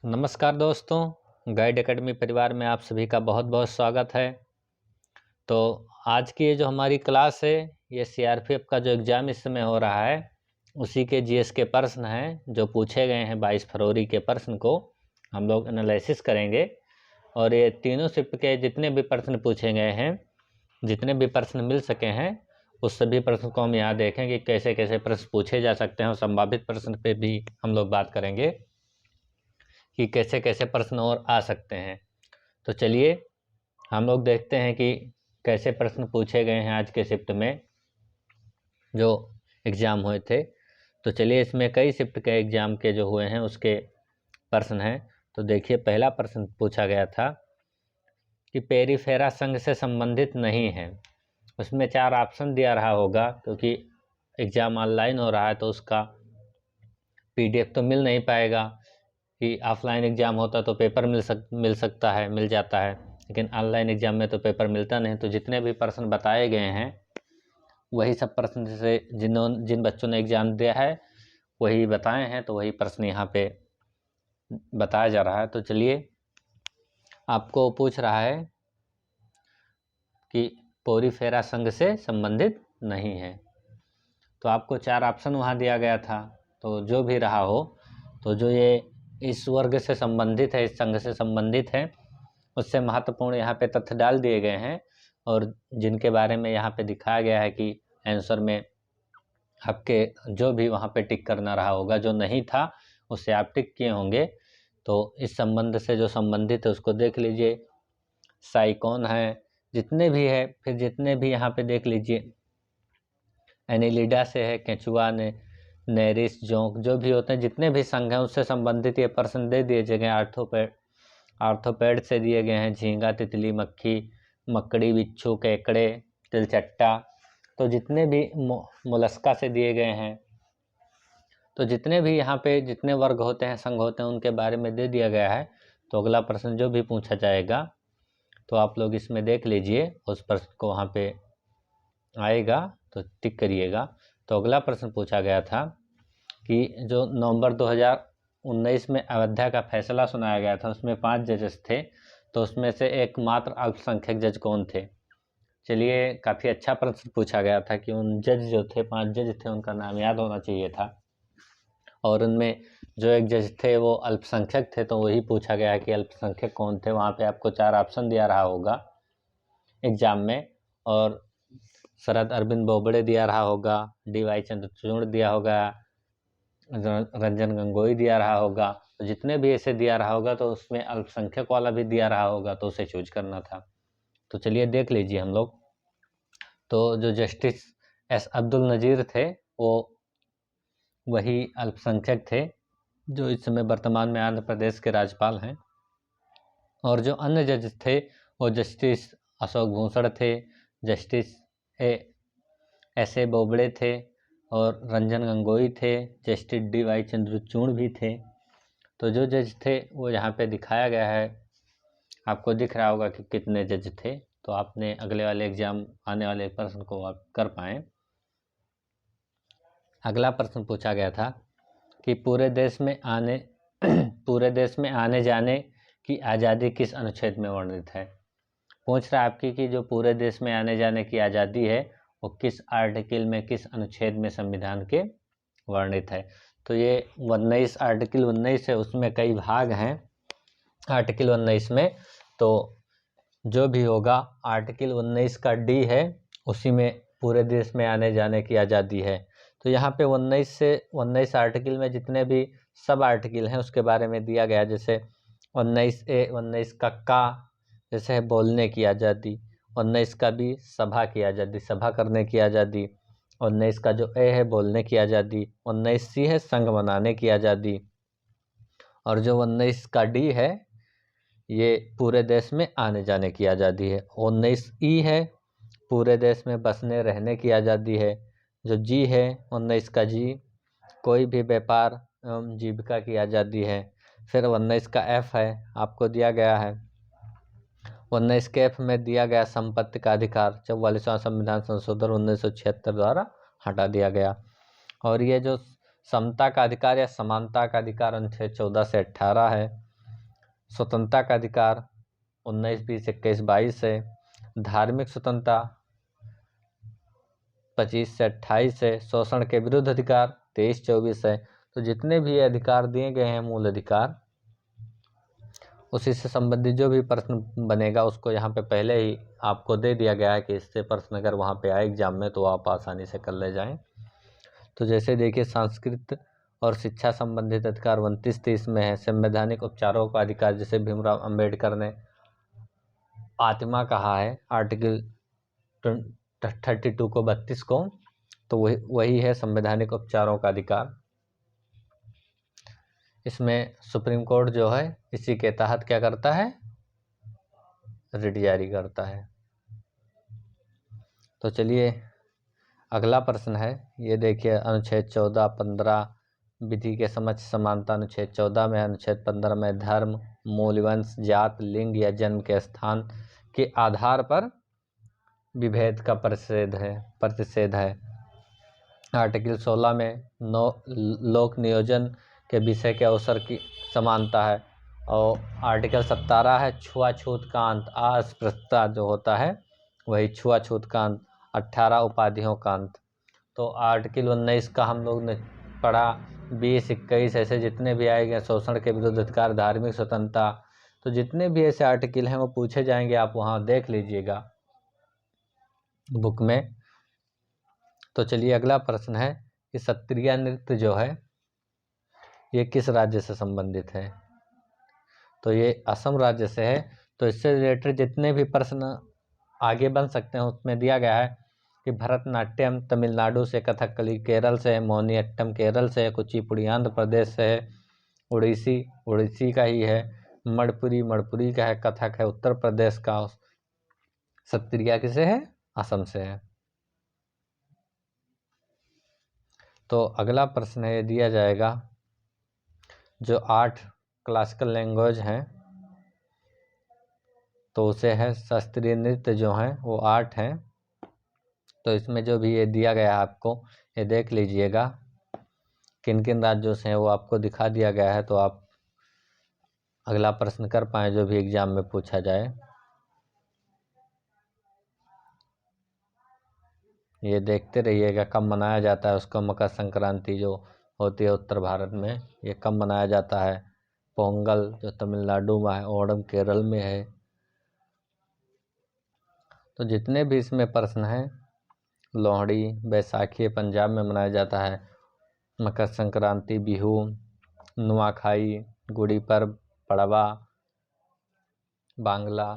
नमस्कार दोस्तों, guide academy परिवार में आप सभी का बहुत बहुत स्वागत है। तो आज की ये जो हमारी क्लास है, ये सीआरपीएफ का जो एग्ज़ाम इस समय हो रहा है, उसी के जीएस के प्रश्न हैं जो पूछे गए हैं। 22 फरवरी के प्रश्न को हम लोग एनालिसिस करेंगे और ये तीनों शिफ्ट के जितने भी प्रश्न पूछे गए हैं, जितने भी प्रश्न मिल सके हैं, उस सभी प्रश्न को हम यहाँ देखें कि कैसे कैसे प्रश्न पूछे जा सकते हैं और संभावित प्रश्न पे भी हम लोग बात करेंगे कि कैसे कैसे प्रश्न और आ सकते हैं। तो चलिए हम लोग देखते हैं कि कैसे प्रश्न पूछे गए हैं आज के शिफ्ट में जो एग्ज़ाम हुए थे। तो चलिए इसमें कई शिफ्ट के एग्ज़ाम के जो हुए हैं उसके प्रश्न हैं। तो देखिए पहला प्रश्न पूछा गया था कि पेरिफेरा संघ से संबंधित नहीं है। उसमें 4 ऑप्शन दिया रहा होगा, क्योंकि एग्ज़ाम ऑनलाइन हो रहा है तो उसका पीडीएफ तो मिल नहीं पाएगा। कि ऑफलाइन एग्ज़ाम होता तो पेपर मिल जाता है, लेकिन ऑनलाइन एग्ज़ाम में तो पेपर मिलता नहीं। तो जितने भी प्रश्न बताए गए हैं वही सब प्रश्न से जिन बच्चों ने एग्ज़ाम दिया है वही बताए हैं, तो वही प्रश्न यहाँ पे बताया जा रहा है। तो चलिए आपको पूछ रहा है कि पेरिफेरा संघ से संबंधित नहीं है, तो आपको 4 ऑप्शन वहाँ दिया गया था। तो जो भी रहा हो, तो जो ये इस वर्ग से संबंधित है, इस संघ से संबंधित है, उससे महत्वपूर्ण यहाँ पे तथ्य डाल दिए गए हैं और जिनके बारे में यहाँ पे दिखाया गया है कि आंसर में आपके जो भी वहाँ पे टिक करना रहा होगा, जो नहीं था उससे आप टिक किए होंगे। तो इस संबंध से जो संबंधित है उसको देख लीजिए। साइकोन है, जितने भी है, फिर जितने भी यहाँ पे देख लीजिए एनिलिडा से है, केंचुआ ने, नेरिस, जोंक, जो भी होते हैं, जितने भी संघ हैं उससे संबंधित ये प्रश्न दे दिए गए। आर्थोपेड से दिए गए हैं, झींगा, तितली, मक्खी, मकड़ी, बिच्छू, केकड़े, तिलचट्टा। तो जितने भी मोलस्का से दिए गए हैं, तो जितने भी यहाँ पे जितने वर्ग होते हैं, संघ होते हैं, उनके बारे में दे दिया गया है। तो अगला प्रश्न जो भी पूछा जाएगा तो आप लोग इसमें देख लीजिए, उस प्रश्न को वहाँ पे आएगा तो टिक करिएगा। तो अगला प्रश्न पूछा गया था कि जो नवंबर 2019 में अयोध्या का फैसला सुनाया गया था, उसमें 5 जजेस थे, तो उसमें से एकमात्र अल्पसंख्यक जज कौन थे। चलिए काफ़ी अच्छा प्रश्न पूछा गया था कि उन जज जो थे, 5 जज थे, उनका नाम याद होना चाहिए था। और उनमें जो एक जज थे वो अल्पसंख्यक थे, तो वही पूछा गया है कि अल्पसंख्यक कौन थे। वहाँ पे आपको 4 ऑप्शन दिया रहा होगा एग्जाम में, और शरद अरविंद बोबड़े दिया रहा होगा, डी.वाई. चंद्रचूड़ दिया होगा, रंजन गोगोई दिया रहा होगा। तो जितने भी ऐसे दिया रहा होगा तो उसमें अल्पसंख्यक वाला भी दिया रहा होगा, तो उसे चूज करना था। तो चलिए देख लीजिए हम लोग। तो जो जस्टिस एस अब्दुल नज़ीर थे वो वही अल्पसंख्यक थे, जो इस समय वर्तमान में आंध्र प्रदेश के राज्यपाल हैं। और जो अन्य जज थे वो जस्टिस अशोक भूषण थे, जस्टिस एस ए बोबड़े थे, और रंजन गोगोई थे, जस्टिस डी.वाई. चंद्रचूड़ भी थे। तो जो जज थे वो यहाँ पे दिखाया गया है, आपको दिख रहा होगा कि कितने जज थे, तो आपने अगले वाले एग्जाम आने वाले प्रश्न को आप कर पाएँ। अगला प्रश्न पूछा गया था कि पूरे देश में आने जाने की आज़ादी किस अनुच्छेद में वर्णित है। पूछ रहा है आपकी कि जो पूरे देश में आने जाने की आज़ादी है वो किस आर्टिकल में, किस अनुच्छेद में संविधान के वर्णित है। तो ये 19 आर्टिकल 19 है, उसमें कई भाग हैं आर्टिकल 19 में। तो जो भी होगा आर्टिकल 19 का डी है, उसी में पूरे देश में आने जाने की आज़ादी है। तो यहाँ पे 19 आर्टिकल में जितने भी सब आर्टिकल हैं उसके बारे में दिया गया, जैसे 19A, 19 का जैसे है बोलने की आज़ादी, 19 का बी सभा की आज़ादी, सभा करने की आज़ादी, 19 का जो ए है बोलने की आज़ादी, 19C है संघ बनाने की आज़ादी, और जो 19 का डी है ये पूरे देश में आने जाने की आज़ादी है। 19E है पूरे देश में बसने रहने की आज़ादी है। जो जी है 19 का जी कोई भी व्यापार एवं जीविका की आज़ादी है। फिर 19 का एफ है आपको दिया गया है, 19 के एफ में दिया गया संपत्ति का अधिकार 44वां संविधान संशोधन 1976 द्वारा हटा दिया गया। और ये जो समता का अधिकार या समानता का अधिकार अनुच्छेद 14 से 18 है। स्वतंत्रता का अधिकार 19, 20, 21, 22 है। धार्मिक स्वतंत्रता 25 से 28 है। शोषण के विरुद्ध अधिकार 23, 24 है। तो जितने भी अधिकार दिए गए हैं मूल अधिकार, उसी से संबंधित जो भी प्रश्न बनेगा उसको यहाँ पे पहले ही आपको दे दिया गया है कि इससे प्रश्न अगर वहाँ पे आए एग्जाम में तो आप आसानी से कर ले जाएं। तो जैसे देखिए, संस्कृत और शिक्षा संबंधित अधिकार 29, 30 में है। संवैधानिक उपचारों का अधिकार, जैसे भीमराव अंबेडकर ने आत्मा कहा है आर्टिकल 32 को 32 को, तो वही है संवैधानिक उपचारों का अधिकार। इसमें सुप्रीम कोर्ट जो है इसी के तहत क्या करता है, रिट जारी करता है। तो चलिए अगला प्रश्न है, ये देखिए अनुच्छेद 14, 15 विधि के समक्ष समानता। अनुच्छेद 14 में, अनुच्छेद 15 में धर्म, मूल, वंश, जात, लिंग या जन्म के स्थान के आधार पर विभेद का प्रतिषेध है। आर्टिकल 16 में लोक नियोजन के विषय के अवसर की समानता है। और आर्टिकल 17 है छुआछूत का अंत, अस्पृश्यता जो होता है वही छुआछूत का अंत। 18 उपाधियों का अंत। तो आर्टिकल 19 का हम लोग ने पढ़ा। 20, 21 ऐसे जितने भी आएंगे, शोषण के विरुद्ध अधिकार, धार्मिक स्वतंत्रता, तो जितने भी ऐसे आर्टिकल हैं वो पूछे जाएंगे, आप वहाँ देख लीजिएगा बुक में। तो चलिए अगला प्रश्न है कि सत्रिया नृत्य जो है ये किस राज्य से संबंधित है। तो ये असम राज्य से है। तो इससे रिलेटेड जितने भी प्रश्न आगे बन सकते हैं उसमें दिया गया है कि भरतनाट्यम तमिलनाडु से, कथकली केरल से है, मोहिनीअट्टम केरल से है, कुचिपुड़ी आंध्र प्रदेश से है, उड़ीसी का ही है, मणिपुरी का है, कथक है उत्तर प्रदेश का, सत्रिया किसे है, असम से है। तो अगला प्रश्न है दिया जाएगा, जो 8 क्लासिकल लैंग्वेज हैं तो उसे है शास्त्रीय नृत्य जो हैं वो 8 हैं। तो इसमें जो भी ये दिया गया है आपको ये देख लीजिएगा किन किन राज्यों से हैं, वो आपको दिखा दिया गया है। तो आप अगला प्रश्न कर पाएँ जो भी एग्जाम में पूछा जाए। ये देखते रहिएगा कब मनाया जाता है उसका। मकर संक्रांति जो होती है उत्तर भारत में, ये कब मनाया जाता है। पोंगल जो तमिलनाडु में है, ओणम केरल में है। तो जितने भी इसमें प्रश्न हैं, लोहड़ी, बैसाखी पंजाब में मनाया जाता है, मकर संक्रांति, बिहू, नुआखाई, गुड़ी पर्व, पड़वा, बांग्ला,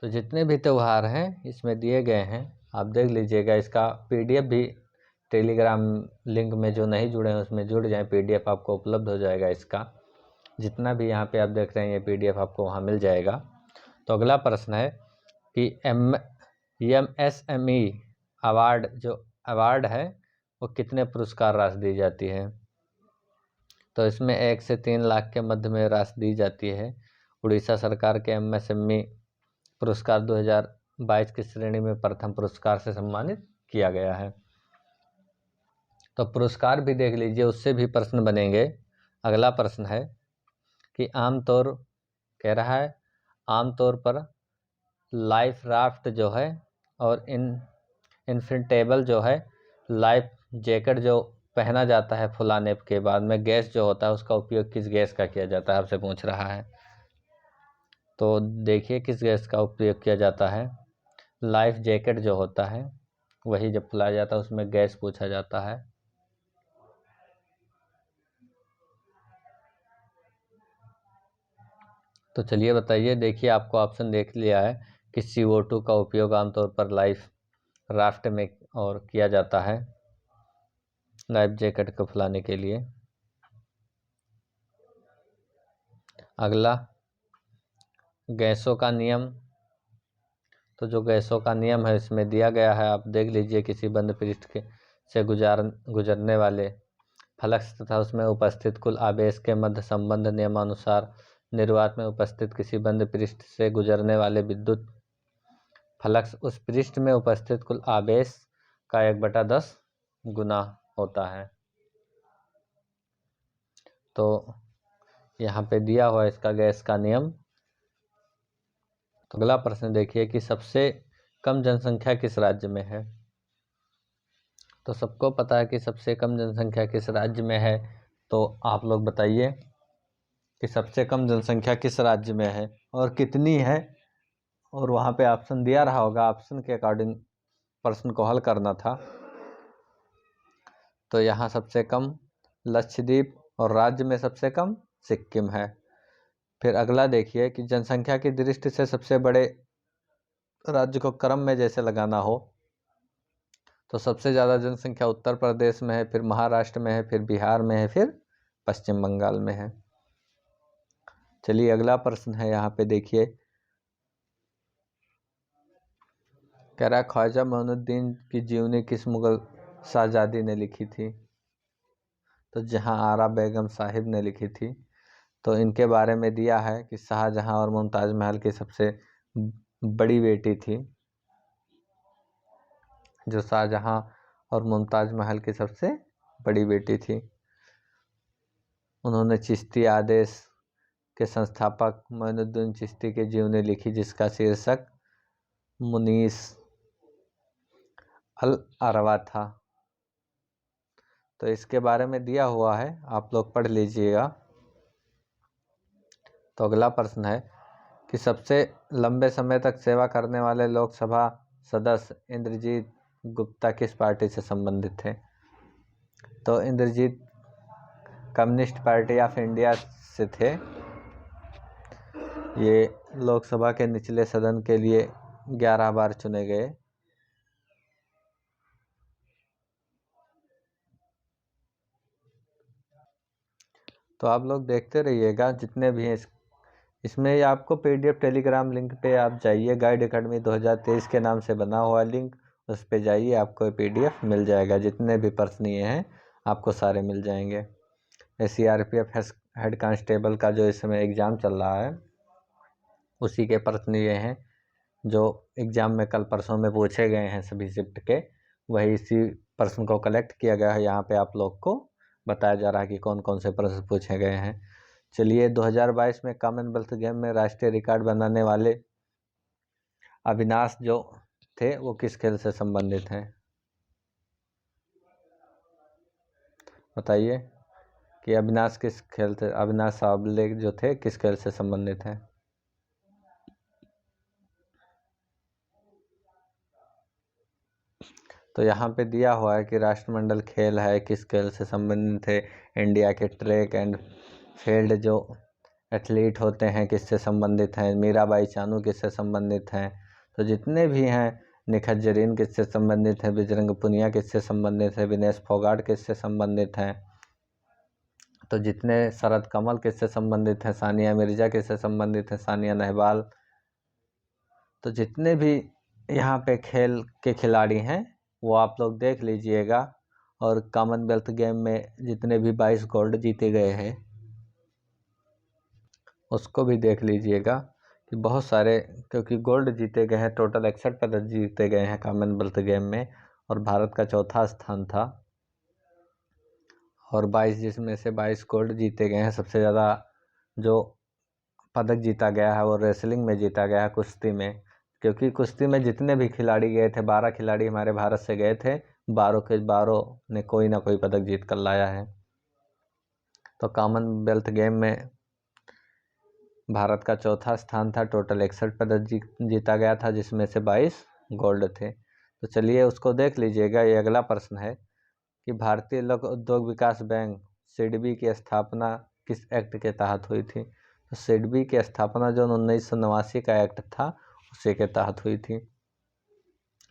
तो जितने भी त्यौहार हैं इसमें दिए गए हैं, आप देख लीजिएगा। इसका पीडीएफ भी टेलीग्राम लिंक में जो नहीं जुड़े हैं उसमें जुड़ जाएं, पीडीएफ आपको उपलब्ध हो जाएगा इसका। जितना भी यहाँ पे आप देख रहे हैं ये पीडीएफ आपको वहाँ मिल जाएगा। तो अगला प्रश्न है कि MSME अवार्ड जो अवार्ड है वो कितने पुरस्कार राशि दी जाती है। तो इसमें 1 से 3 लाख के मध्य में राशि दी जाती है। उड़ीसा सरकार के MSME पुरस्कार 2022 की श्रेणी में प्रथम पुरस्कार से सम्मानित किया गया है। तो पुरस्कार भी देख लीजिए, उससे भी प्रश्न बनेंगे। अगला प्रश्न है कि आमतौर पर लाइफ राफ्ट जो है और इन्फिनेटेबल जो है लाइफ जैकेट जो पहना जाता है फुलाने के बाद में, गैस जो होता है उसका उपयोग किस गैस का किया जाता है, आपसे पूछ रहा है। तो देखिए किस गैस का उपयोग किया जाता है। लाइफ जैकेट जो होता है वही जब फुलाया जाता है उसमें गैस पूछा जाता है। तो चलिए बताइए, देखिए आपको ऑप्शन देख लिया है कि CO2 का उपयोग आमतौर पर लाइफ राफ्ट में और किया जाता है लाइफ जैकेट को फुलाने के लिए। अगला गैसों का नियम। तो जो गैसों का नियम है इसमें दिया गया है, आप देख लीजिए। किसी बंद पृष्ठ के से गुजरने वाले फ्लक्स तथा उसमें उपस्थित कुल आवेश के मध्य संबंध नियमानुसार निर्वात में उपस्थित किसी बंद पृष्ठ से गुजरने वाले विद्युत फ्लक्स उस पृष्ठ में उपस्थित कुल आवेश का 1/10 गुना होता है। तो यहाँ पे दिया हुआ इसका गैस का नियम तो अगला प्रश्न देखिए कि सबसे कम जनसंख्या किस राज्य में है। तो सबको पता है कि सबसे कम जनसंख्या किस राज्य में है, तो आप लोग बताइए कि सबसे कम जनसंख्या किस राज्य में है और कितनी है, और वहाँ पे ऑप्शन दिया रहा होगा, ऑप्शन के अकॉर्डिंग प्रश्न को हल करना था। तो यहाँ सबसे कम लक्षद्वीप और राज्य में सबसे कम सिक्किम है। फिर अगला देखिए कि जनसंख्या की दृष्टि से सबसे बड़े राज्य को क्रम में जैसे लगाना हो, तो सबसे ज़्यादा जनसंख्या उत्तर प्रदेश में है, फिर महाराष्ट्र में है, फिर बिहार में है, फिर पश्चिम बंगाल में है। चलिए अगला प्रश्न है, यहाँ पे देखिए, कह रहा ख्वाजा मोइनुद्दीन की जीवनी किस मुगल शहजादी ने लिखी थी। तो जहाँ आरा बेगम साहिब ने लिखी थी। तो इनके बारे में दिया है कि शाहजहां और मुमताज महल की सबसे बड़ी बेटी थी। जो शाहजहां और मुमताज महल की सबसे बड़ी बेटी थी। उन्होंने चिश्ती आदेश के संस्थापक मोइनुद्दीन चिश्ती की जीवनी लिखी, जिसका शीर्षक मुनीस अल अरवा था। तो इसके बारे में दिया हुआ है, आप लोग पढ़ लीजिएगा। तो अगला प्रश्न है कि सबसे लंबे समय तक सेवा करने वाले लोकसभा सदस्य इंद्रजीत गुप्ता किस पार्टी से संबंधित थे। तो Indrajit Communist Party of India से थे। ये लोकसभा के निचले सदन के लिए 11 बार चुने गए। तो आप लोग देखते रहिएगा जितने भी हैं। इसमें आपको पीडीएफ टेलीग्राम लिंक पे आप जाइए, गाइड एकेडमी 2023 के नाम से बना हुआ लिंक, उस पे जाइए, आपको पीडीएफ मिल जाएगा। जितने भी प्रश्न ये हैं आपको सारे मिल जाएंगे। सीआरपीएफ हेड कांस्टेबल का जो इस समय एग्ज़ाम चल रहा है, उसी के प्रश्न ये हैं जो एग्ज़ाम में कल परसों में पूछे गए हैं सभी शिफ्ट के। वही इसी प्रश्न को कलेक्ट किया गया है, यहाँ पे आप लोग को बताया जा रहा है कि कौन कौन से प्रश्न पूछे गए हैं। चलिए 2022 में कॉमनवेल्थ गेम में राष्ट्रीय रिकॉर्ड बनाने वाले अविनाश जो थे वो किस खेल से संबंधित हैं। बताइए कि अविनाश किस खेल से, अविनाश सावले जो थे किस खेल से संबंधित हैं। तो यहाँ पे दिया हुआ है कि राष्ट्रमंडल खेल है, किस खेल से संबंधित है। इंडिया के ट्रैक एंड फील्ड जो एथलीट होते हैं किससे संबंधित हैं। मीराबाई चानू किससे संबंधित हैं। तो जितने भी हैं, निखत जरीन किससे संबंधित है, बजरंग पुनिया किससे संबंधित है, विनेश फोगाट किससे संबंधित हैं। तो जितने शरद कमल किससे संबंधित हैं, सानिया मिर्जा किससे संबंधित हैं, सानिया नेहवाल। तो जितने भी यहाँ पे खेल के खिलाड़ी हैं वो आप लोग देख लीजिएगा। और कॉमनवेल्थ गेम में जितने भी 22 गोल्ड जीते गए हैं उसको भी देख लीजिएगा कि बहुत सारे, क्योंकि गोल्ड जीते गए हैं, टोटल 61 पदक जीते गए हैं कॉमनवेल्थ गेम में, और भारत का चौथा स्थान था। और 22 जिसमें से 22 गोल्ड जीते गए हैं। सबसे ज़्यादा जो पदक जीता गया है वो रेसलिंग में जीता गया है, कुश्ती में। क्योंकि कुश्ती में जितने भी खिलाड़ी गए थे, 12 खिलाड़ी हमारे भारत से गए थे, 12 के 12 ने कोई ना कोई पदक जीत कर लाया है। तो कॉमनवेल्थ गेम में भारत का चौथा स्थान था। टोटल 61 पदक जीता गया था, जिसमें से 22 गोल्ड थे। तो चलिए उसको देख लीजिएगा। ये अगला प्रश्न है कि भारतीय लघु उद्योग विकास बैंक सिडबी की स्थापना किस एक्ट के तहत हुई थी। तो सिडबी की स्थापना जो 1989 का एक्ट था उसी के तहत हुई थी।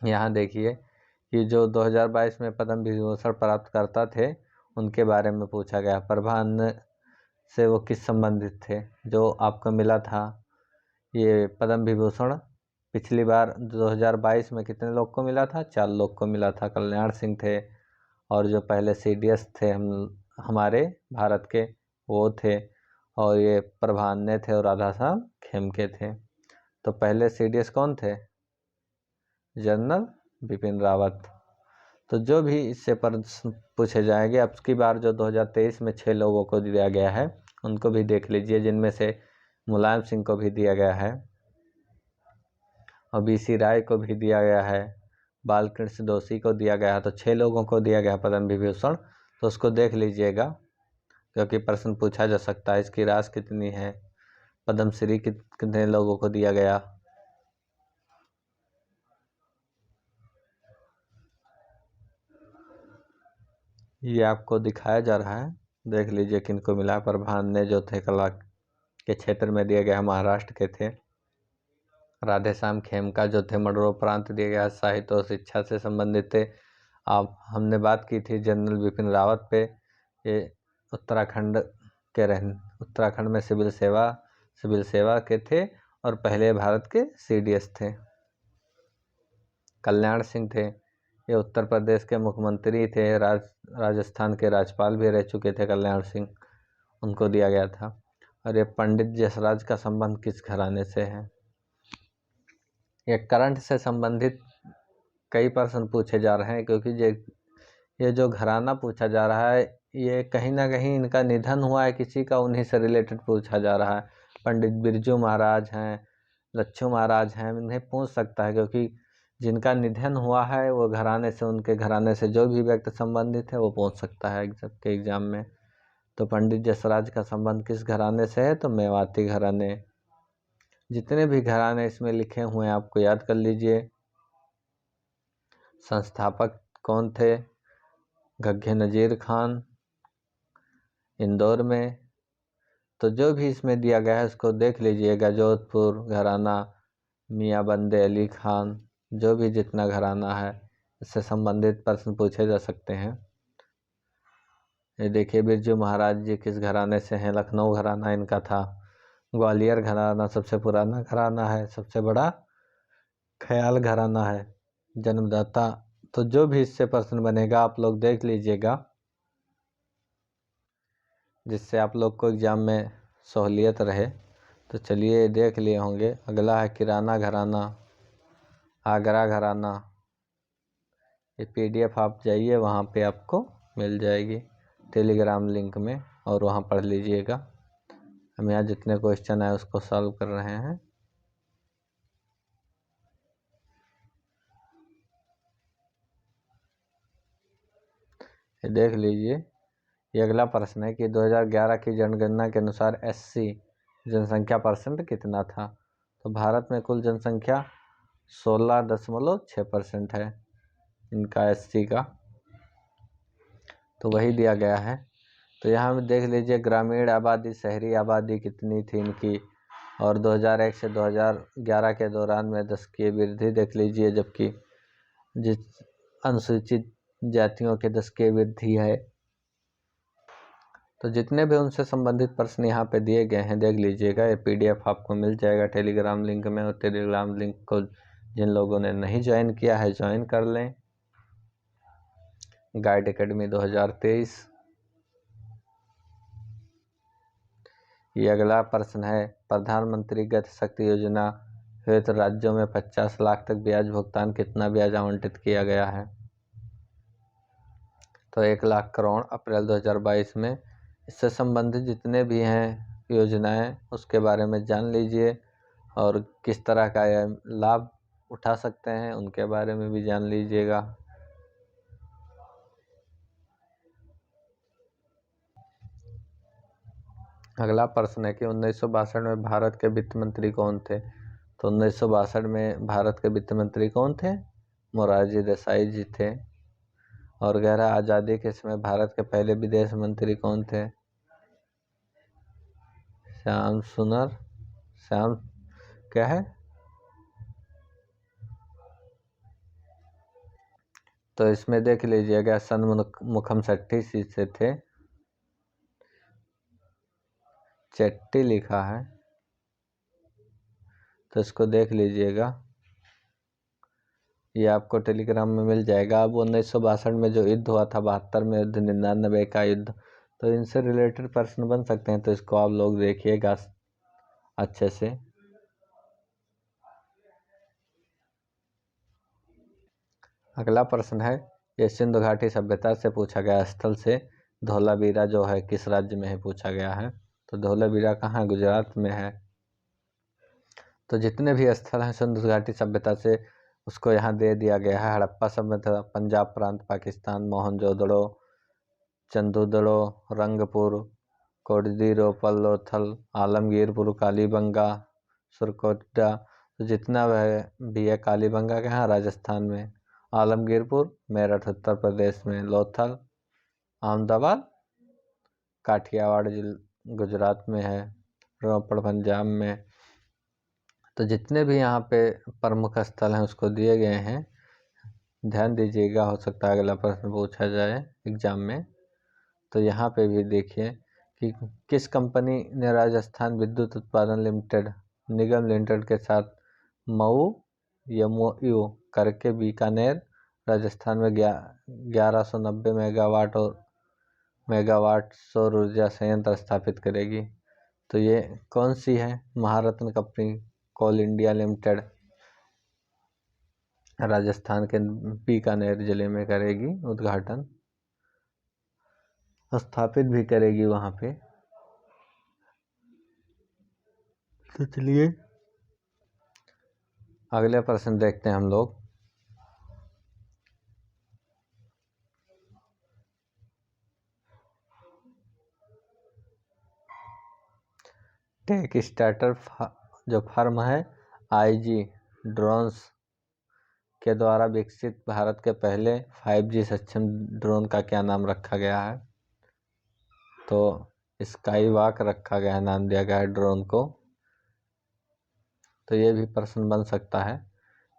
यहाँ देखिए कि जो 2022 में पद्म विभूषण प्राप्त करता थे उनके बारे में पूछा गया। प्रभान से वो किस संबंधित थे जो आपको मिला था ये पद्म विभूषण। पिछली बार 2022 में कितने लोग को मिला था, 4 लोग को मिला था। कल्याण सिंह थे, और जो पहले सीडीएस थे हमारे भारत के वो थे, और ये प्रभान्य थे, और राधा साहब खेमके थे। तो पहले सीडीएस कौन थे, जनरल बिपिन रावत। तो जो भी इससे प्रश्न पूछे जाएंगे, अब की बार जो 2023 में 6 लोगों को दिया गया है उनको भी देख लीजिए, जिनमें से मुलायम सिंह को भी दिया गया है। और BC राय को भी दिया गया है, बालकृष्ण दोषी को दिया गया है। तो 6 लोगों को दिया गया पद्म विभूषण। तो उसको देख लीजिएगा क्योंकि प्रश्न पूछा जा सकता है। इसकी राशि कितनी है, पद्मश्री कितने लोगों को दिया गया। ये आपको दिखाया जा रहा है, देख लीजिए किनको मिला। प्रभान्य जो थे कला के क्षेत्र में दिए गए, महाराष्ट्र के थे। राधेश्याम खेमका जो थे मरणोपरांत दिए गया, साहित्य और शिक्षा से संबंधित थे। अब हमने बात की थी जनरल बिपिन रावत पे, ये उत्तराखंड में सिविल सेवा के थे और पहले भारत के CDS थे। कल्याण सिंह थे, ये उत्तर प्रदेश के मुख्यमंत्री थे, राजस्थान के राज्यपाल भी रह चुके थे कल्याण सिंह, उनको दिया गया था। और ये पंडित जसराज का संबंध किस घराने से है। ये करंट से संबंधित कई प्रश्न पूछे जा रहे हैं क्योंकि ये जो घराना पूछा जा रहा है ये कहीं ना कहीं इनका निधन हुआ है किसी का, उन्हीं से रिलेटेड पूछा जा रहा है। पंडित बिरजू महाराज हैं, लच्छू महाराज हैं, इन्हें पूछ सकता है क्योंकि जिनका निधन हुआ है वो घराने से, उनके घराने से जो भी व्यक्ति संबंधित है वो पूछ सकता है एग्जाम में। तो पंडित जसराज का संबंध किस घराने से है, तो मेवाती घराने। जितने भी घराने इसमें लिखे हुए हैं आपको याद कर लीजिए। संस्थापक कौन थे, घग्घे नजीर खान, इंदौर में। तो जो भी इसमें दिया गया है उसको देख लीजिएगा। जोधपुर घराना, मियाँ बंदे अली खान, जो भी जितना घराना है इससे संबंधित प्रश्न पूछे जा सकते हैं। ये देखिए बिरजू महाराज जी किस घराने से हैं, लखनऊ घराना इनका था। ग्वालियर घराना सबसे पुराना घराना है, सबसे बड़ा ख्याल घराना है, जन्मदाता। तो जो भी इससे प्रश्न बनेगा आप लोग देख लीजिएगा, जिससे आप लोग को एग्जाम में सहूलियत रहे। तो चलिए देख लिए होंगे। अगला है किराना घराना, आगरा घराना। ये PDF आप जाइए वहाँ पे आपको मिल जाएगी टेलीग्राम लिंक में, और वहाँ पढ़ लीजिएगा। हम यहाँ जितने क्वेश्चन आए उसको सॉल्व कर रहे हैं। ये देख लीजिए। ये अगला प्रश्न है कि 2011 की जनगणना के अनुसार SC जनसंख्या परसेंट कितना था। तो भारत में कुल जनसंख्या 16.6% है इनका SC का, तो वही दिया गया है। तो यहाँ में देख लीजिए ग्रामीण आबादी, शहरी आबादी कितनी थी इनकी, और 2001 से 2011 के दौरान में 10 की वृद्धि देख लीजिए, जबकि जिस अनुसूचित जातियों के 10 की वृद्धि है। तो जितने भी उनसे संबंधित प्रश्न यहाँ पे दिए गए हैं देख लीजिएगा। ये PDF आपको मिल जाएगा टेलीग्राम लिंक में, और टेलीग्राम लिंक को जिन लोगों ने नहीं ज्वाइन किया है ज्वाइन कर लें। Guide academy 2023। ये अगला प्रश्न है, प्रधानमंत्री गति शक्ति योजना हेतु राज्यों में 50 लाख तक ब्याज भुगतान कितना ब्याज आवंटित किया गया है। तो 1 लाख करोड़ अप्रैल 2022 में। इससे संबंधित जितने भी हैं योजनाएं उसके बारे में जान लीजिए, और किस तरह का लाभ उठा सकते हैं उनके बारे में भी जान लीजिएगा। अगला प्रश्न है कि 1962 में भारत के वित्त मंत्री कौन थे। तो 1962 में भारत के वित्त मंत्री कौन थे, मोरारजी देसाई जी थे। और गहरा आज़ादी के समय भारत के पहले विदेश मंत्री कौन थे, श्याम क्या है। तो इसमें देख लीजिएगा षणमुखम शेट्टी से थे, चेट्टी लिखा है, तो इसको देख लीजिएगा। ये आपको टेलीग्राम में मिल जाएगा। अब 1962 में जो युद्ध हुआ था, 72 में युद्ध, 99 का युद्ध, तो इनसे रिलेटेड प्रश्न बन सकते हैं। तो इसको आप लोग देखिएगा अच्छे से। अगला प्रश्न है, ये सिंधु घाटी सभ्यता से पूछा गया स्थल से धौलावीरा जो है किस राज्य में है पूछा गया है। तो धौलावीरा कहाँ, गुजरात में है। तो जितने भी स्थल हैं सिंधु घाटी सभ्यता से उसको यहाँ दे दिया गया है। हड़प्पा सभ्यता पंजाब प्रांत पाकिस्तान, मोहनजोदड़ो, चंदूदड़ो, रंगपुर, कोडदीरो, पल्लोथल, आलमगीरपुर, कालीबंगा, सुरकोटा, तो जितना वह भी है कालीबंगा के यहाँ राजस्थान में, आलमगीरपुर मेरठ उत्तर प्रदेश में, लोथल अहमदाबाद काठियावाड़ गुजरात में है, रोपड़ पंजाब में। तो जितने भी यहाँ पे प्रमुख स्थल हैं उसको दिए गए हैं, ध्यान दीजिएगा, हो सकता है अगला प्रश्न पूछा जाए एग्जाम में। तो यहाँ पे भी देखिए कि किस कंपनी ने राजस्थान विद्युत उत्पादन लिमिटेड निगम लिमिटेड के साथ मऊ एमओयू करके बीकानेर राजस्थान में 1190 मेगावाट सौर ऊर्जा संयंत्र स्थापित करेगी। तो ये कौन सी है? महारत्न कंपनी कोल इंडिया लिमिटेड राजस्थान के बीकानेर जिले में करेगी उद्घाटन, स्थापित भी करेगी वहाँ पे। तो चलिए अगले प्रश्न देखते हैं हम लोग। टेक स्टार्टर जो फर्म है आईजी ड्रोन्स के द्वारा विकसित भारत के पहले 5G सक्षम ड्रोन का क्या नाम रखा गया है? तो स्काई वॉक रखा गया है, नाम दिया गया है ड्रोन को। तो ये भी प्रश्न बन सकता है,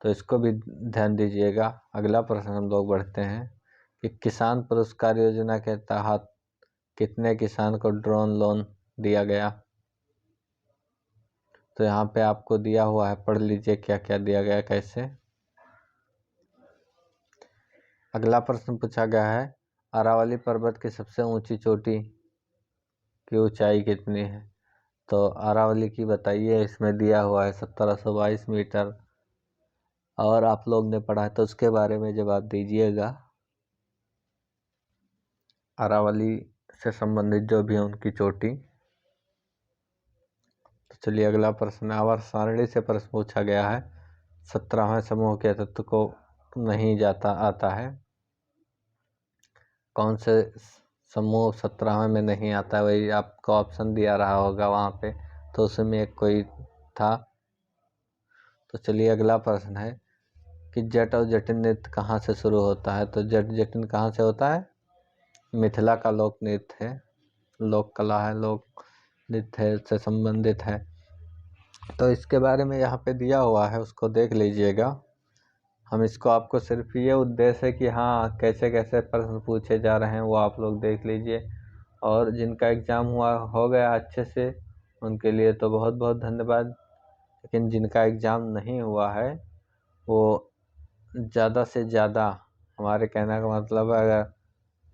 तो इसको भी ध्यान दीजिएगा। अगला प्रश्न हम लोग बढ़ते हैं कि किसान पुरस्कार योजना के तहत कितने किसान को ड्रोन लोन दिया गया? तो यहाँ पे आपको दिया हुआ है, पढ़ लीजिए क्या क्या दिया गया, कैसे। अगला प्रश्न पूछा गया है अरावली पर्वत की सबसे ऊंची चोटी की ऊंचाई कितनी है? तो अरावली की बताइए, इसमें दिया हुआ है 1722 मीटर। और आप लोग ने पढ़ा है तो उसके बारे में जवाब दीजिएगा, अरावली से संबंधित जो भी है उनकी चोटी। तो चलिए अगला प्रश्न, आवर्त सारणी से प्रश्न पूछा गया है 17वें समूह के तत्व को नहीं आता है। कौन से समूह 17वें में नहीं आता है? वही आपको ऑप्शन दिया रहा होगा वहाँ पे, तो उसमें एक कोई था। तो चलिए अगला प्रश्न है कि जट और जटिन नृत्य कहाँ से शुरू होता है? तो जट जटिन कहाँ से होता है? मिथिला का लोक नृत्य है, लोक कला है, लोक नृत्य से संबंधित है। तो इसके बारे में यहाँ पे दिया हुआ है, उसको देख लीजिएगा। हम इसको आपको सिर्फ ये उद्देश्य है कि हाँ कैसे कैसे प्रश्न पूछे जा रहे हैं वो आप लोग देख लीजिए। और जिनका एग्ज़ाम हो गया अच्छे से उनके लिए तो बहुत बहुत धन्यवाद, लेकिन जिनका एग्ज़ाम नहीं हुआ है वो ज़्यादा से ज़्यादा, हमारे कहने का मतलब है अगर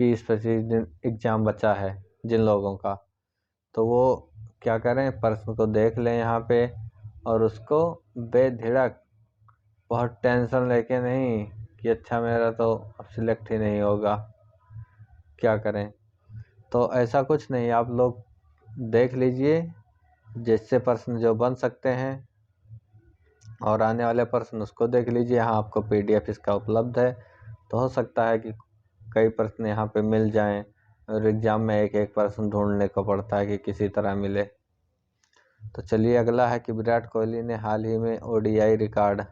20-25 दिन एग्ज़ाम बचा है जिन लोगों का, तो वो क्या करें, प्रश्न को देख लें यहाँ पे और उसको बेधड़क, बहुत टेंशन लेके नहीं कि अच्छा मेरा तो अब सिलेक्ट ही नहीं होगा, क्या करें। तो ऐसा कुछ नहीं, आप लोग देख लीजिए जिससे प्रश्न जो बन सकते हैं और आने वाले प्रश्न उसको देख लीजिए। यहाँ आपको PDF इसका उपलब्ध है, तो हो सकता है कि कई प्रश्न यहाँ पे मिल जाएं, और एग्ज़ाम में एक एक प्रश्न ढूंढने को पड़ता है कि किसी तरह मिले। तो चलिए अगला है कि विराट कोहली ने हाल ही में ODI रिकॉर्ड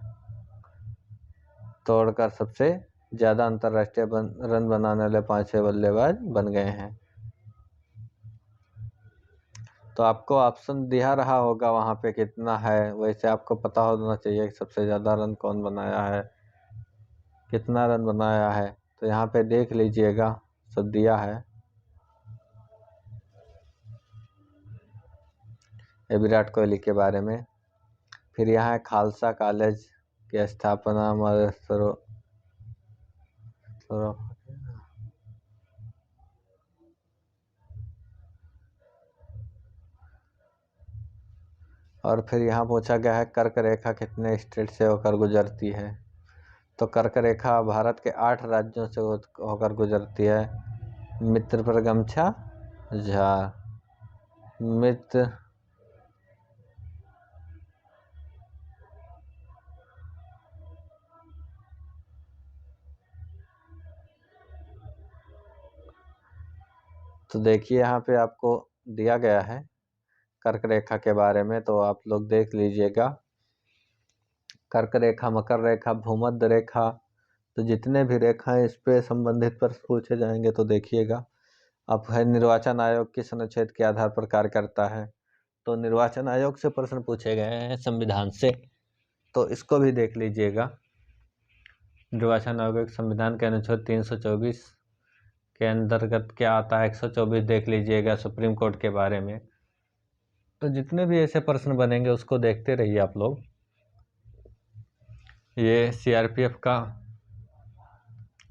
तोड़कर सबसे ज़्यादा अंतर्राष्ट्रीय रन बनाने वाले 5वें बल्लेबाज बन गए हैं। तो आपको ऑप्शन दिया रहा होगा वहाँ पे कितना है, वैसे आपको पता होना चाहिए कि सबसे ज़्यादा रन कौन बनाया है, कितना रन बनाया है। तो यहाँ पे देख लीजिएगा, सब दिया है। ये विराट कोहली के बारे में। फिर यहाँ है खालसा कॉलेज की स्थापना और फिर यहाँ पूछा गया है कर्क रेखा कितने स्टेट से होकर गुजरती है? तो कर्क रेखा भारत के 8 राज्यों से होकर गुजरती है। मित्र पर गमछा झा, मित्र तो देखिए यहाँ पे आपको दिया गया है कर्क रेखा के बारे में, तो आप लोग देख लीजिएगा। कर्क रेखा, मकर रेखा, भूमध्य रेखा, तो जितने भी रेखाएं इस पे संबंधित प्रश्न पूछे जाएंगे तो देखिएगा। अब है निर्वाचन आयोग किस अनुच्छेद के आधार पर कार्य करता है, तो निर्वाचन आयोग से प्रश्न पूछे गए हैं संविधान से, तो इसको भी देख लीजिएगा। निर्वाचन आयोग संविधान के अनुच्छेद 324 के अंतर्गत क्या आता है, 124 देख लीजिएगा सुप्रीम कोर्ट के बारे में। तो जितने भी ऐसे प्रश्न बनेंगे उसको देखते रहिए आप लोग। ये सीआरपीएफ का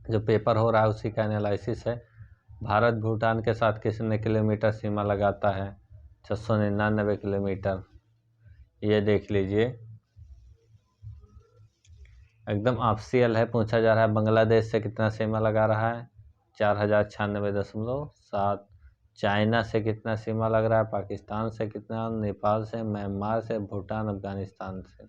जो पेपर हो रहा है उसी का एनालिसिस है। भारत भूटान के साथ कितने किलोमीटर सीमा लगाता है, 699 किलोमीटर। ये देख लीजिए, एकदम ऑप्शनल है। पूछा जा रहा है बांग्लादेश से कितना सीमा लगा रहा है, 4096.7। चाइना से कितना सीमा लग रहा है, पाकिस्तान से कितना, नेपाल से, म्यांमार से, भूटान, अफगानिस्तान से।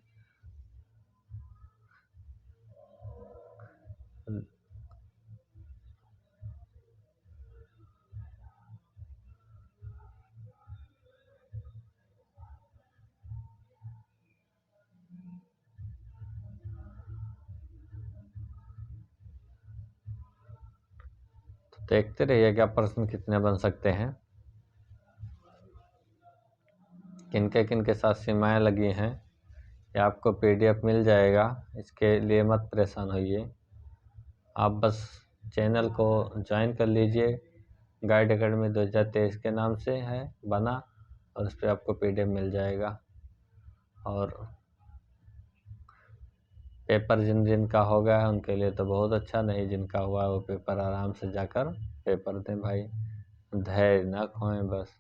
तो देखते रहिएगा प्रश्न कितने बन सकते हैं, किनके साथ सीमाएं लगी हैं। ये आपको पीडीएफ मिल जाएगा, इसके लिए मत परेशान होइए। आप बस चैनल को ज्वाइन कर लीजिए। गाइड एकेडमी 2023 के नाम से है बना, और उस पर आपको पीडीएफ मिल जाएगा। और पेपर जिनका हो गया है उनके लिए तो बहुत अच्छा, नहीं जिनका हुआ है वो पेपर आराम से जाकर पेपर दें भाई, धैर्य ना खोएं बस।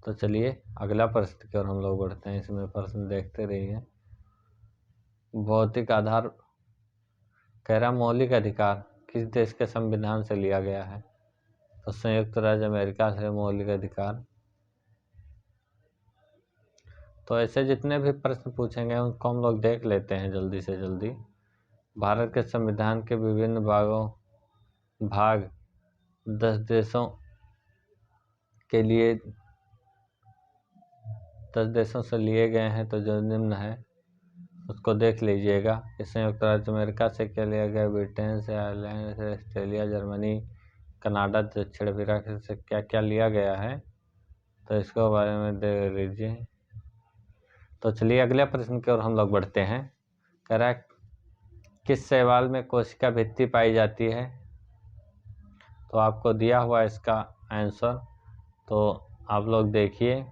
तो चलिए अगला प्रश्न की ओर हम लोग बढ़ते हैं। इसमें प्रश्न देखते रहिए। भौतिक आधार कह रहा मौलिक अधिकार किस देश के संविधान से लिया गया है, तो संयुक्त राज्य अमेरिका से मौलिक अधिकार। तो ऐसे जितने भी प्रश्न पूछेंगे उनको हम लोग देख लेते हैं जल्दी से जल्दी। भारत के संविधान के विभिन्न भाग 10 देशों के लिए 10 देशों से लिए गए हैं, तो जो निम्न है उसको देख लीजिएगा। संयुक्त राज्य अमेरिका से क्या लिया गया, ब्रिटेन से, आयरलैंड से, ऑस्ट्रेलिया, जर्मनी, कनाडा, दक्षिण अफ्रीका से क्या क्या लिया गया है, तो इसके बारे में देख लीजिए। तो चलिए अगले प्रश्न की ओर हम लोग बढ़ते हैं। कह रहा है किस शैवाल में कोशिका भित्ति पाई जाती है, तो आपको दिया हुआ इसका आंसर, तो आप लोग देखिए।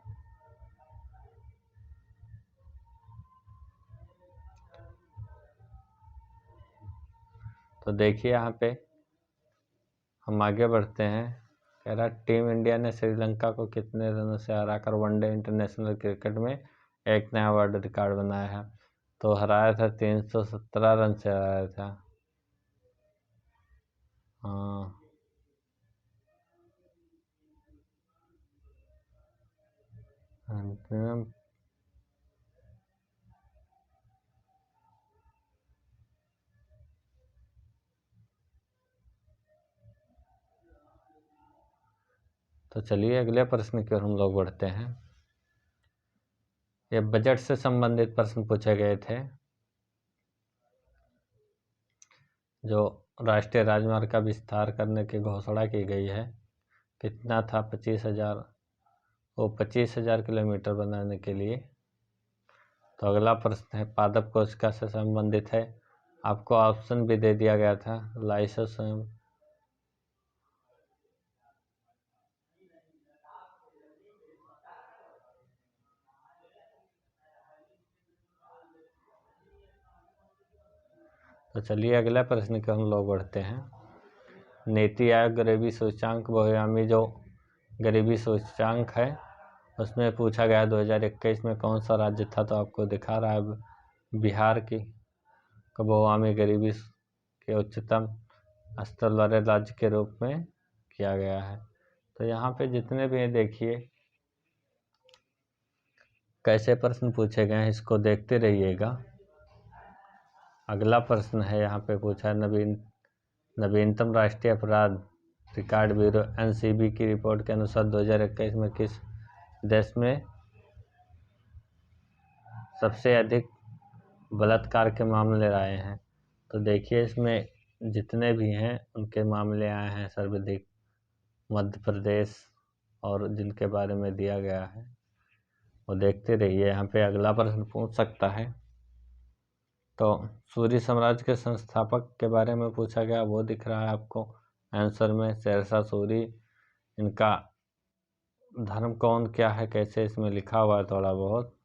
तो देखिए यहाँ पे हम आगे बढ़ते हैं। कह रहा टीम इंडिया ने श्रीलंका को कितने रनों से हराकर वनडे इंटरनेशनल क्रिकेट में एक नया वर्ल्ड रिकॉर्ड बनाया है, तो हराया था 317 रन से हराया था। हाँ, तो चलिए अगले प्रश्न की ओर हम लोग बढ़ते हैं। ये बजट से संबंधित प्रश्न पूछे गए थे। जो राष्ट्रीय राजमार्ग का विस्तार करने की घोषणा की गई है, कितना था, 25,000, वो 25,000 किलोमीटर बनाने के लिए। तो अगला प्रश्न है पादप कोशिका से संबंधित है। आपको ऑप्शन भी दे दिया गया था, लाइसोसोम, तो चलिए अगला प्रश्न की हम लोग बढ़ते हैं। नीति आयोग गरीबी सूचकांक बहुआयामी जो गरीबी सूचकांक है उसमें पूछा गया 2021 में कौन सा राज्य था, तो आपको दिखा रहा है बिहार की बहुआयामी गरीबी के उच्चतम स्तर वाले राज्य के रूप में किया गया है। तो यहाँ पे जितने भी देखिए कैसे प्रश्न पूछे गए हैं इसको देखते रहिएगा। अगला प्रश्न है यहाँ पे पूछा है नवीनतम राष्ट्रीय अपराध रिकॉर्ड ब्यूरो एनसीबी की रिपोर्ट के अनुसार 2021 में किस देश में सबसे अधिक बलात्कार के मामले आए हैं। तो देखिए इसमें जितने भी हैं उनके मामले आए हैं सर्वाधिक मध्य प्रदेश, और जिनके बारे में दिया गया है वो देखते रहिए। यहाँ पे अगला प्रश्न पूछ सकता है। तो सूरी साम्राज्य के संस्थापक के बारे में पूछा गया, वो दिख रहा है आपको आंसर में, शेरशाह सूरी। इनका धर्म कौन क्या है कैसे इसमें लिखा हुआ है थोड़ा बहुत।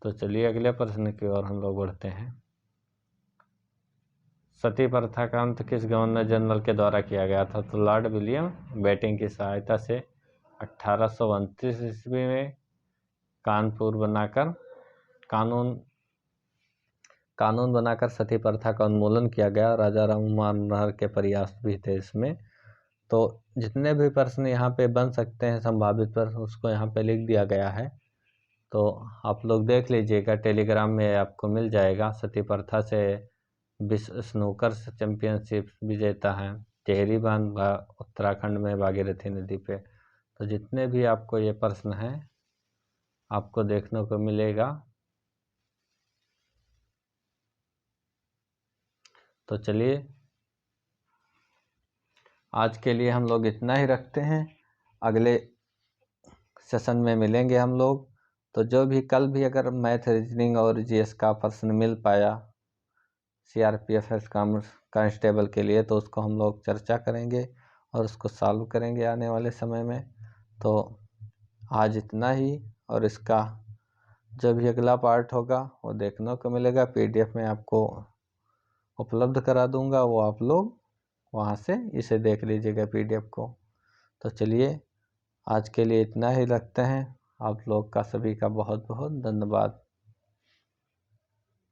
तो चलिए अगले प्रश्न की ओर हम लोग बढ़ते हैं। सती प्रथा का अंत किस गवर्नर जनरल के द्वारा किया गया था। तो लॉर्ड विलियम बेंटिंक की सहायता से 1829 ईस्वी में कानून बनाकर सती प्रथा का उन्मूलन किया गया। राजा राम मनोहर के प्रयास भी थे इसमें। तो जितने भी प्रश्न यहाँ पे बन सकते हैं संभावित प्रश्न, उसको यहाँ पे लिख दिया गया है। तो आप लोग देख लीजिएगा, टेलीग्राम में आपको मिल जाएगा। सती प्रथा से विश्व स्नूकर चैंपियनशिप विजेता हैं टिहरी बांध उत्तराखंड में भागीरथी नदी पे। तो जितने भी आपको ये प्रश्न हैं आपको देखने को मिलेगा। तो चलिए आज के लिए हम लोग इतना ही रखते हैं। अगले सेशन में मिलेंगे हम लोग। तो जो भी कल भी अगर मैथ, रीजनिंग और जीएस का प्रश्न मिल पाया सीआरपीएफ कांस्टेबल के लिए, तो उसको हम लोग चर्चा करेंगे और उसको सॉल्व करेंगे आने वाले समय में। तो आज इतना ही, और इसका जो भी अगला पार्ट होगा वो देखने को मिलेगा, पीडीएफ में आपको उपलब्ध करा दूंगा, वो आप लोग वहाँ से इसे देख लीजिएगा पीडीएफ को। तो चलिए आज के लिए इतना ही रखते हैं। आप लोग का सभी का बहुत बहुत धन्यवाद।